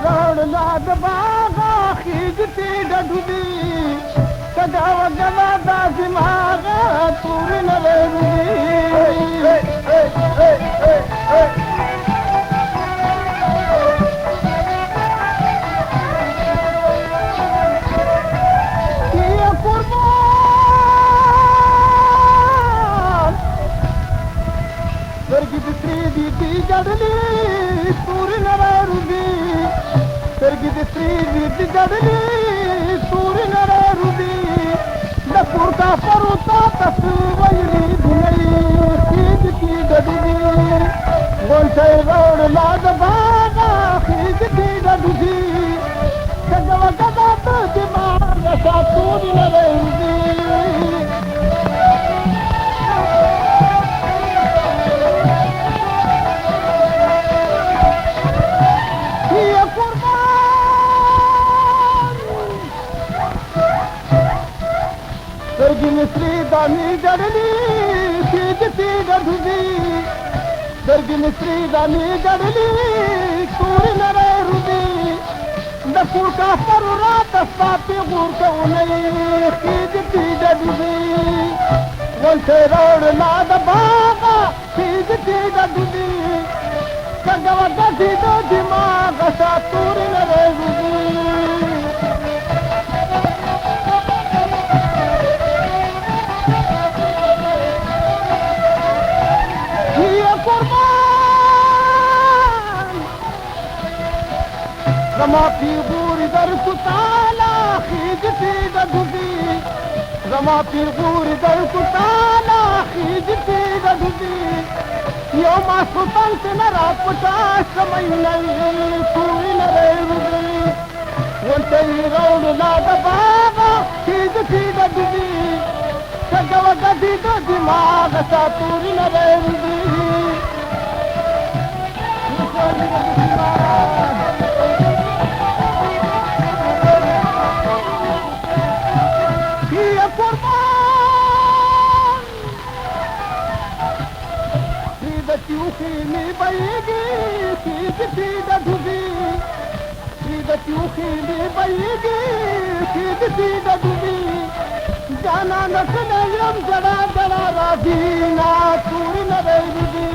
Road लाद बागा खींचती डढुदी कदाव गवादा दिमाग पूरी न जडली सूर्य नरुदी सरगिद श्री जडली सूर्य नरुदी नपुर का परुता तस्वैरी धुनई खींच की डडुदी गोंसे रोड लाद बागा खींच की डडुदी सजवा गदा तो दिमाग सा सूर्य नरुदी श्री दानी जडली खींचती डढुदी दर्गिन श्री दानी जडली सूर्य नरुदी नपुर का परुरा तस्तापी गुरकवनई खींचती डढुदी गोंसे रोड लाद बागा खींचती डढुदी कगव गधी दो दिमाग सा सूर्य नरुदी Rama Piguri Darkutala, Hijiti Dadudi. Rama Piguri Darkutala, Hijiti Dadudi. Yoma Sultan Sinaraputa, Samaynai, Suinarudi. One day round Lada Baba, Hijiti Dadudi. Kagavagadi Dimaga Saturinarudi. Yukhini bayigi, khijti dadudi. Sidat yukhini bayigi, khijti dadudi. Jana natnayam jada jada radina turi narayudi.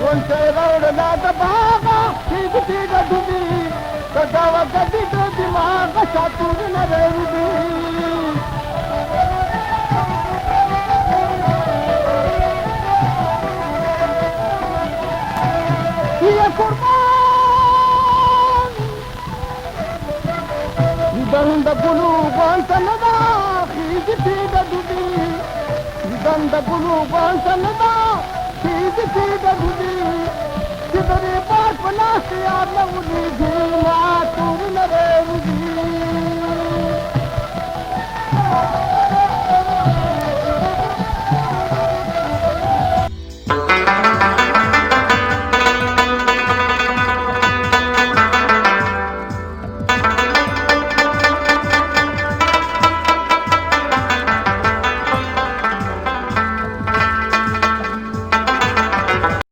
Onse road laad baga, khijti dadudi. Kadawa gadi do dimag sa turi narayudi. Danda bulu bantanada khijti dadudi danda bulu bantanada khijti dadudi kidare paat bana se yaad lavudi dhina tur narudi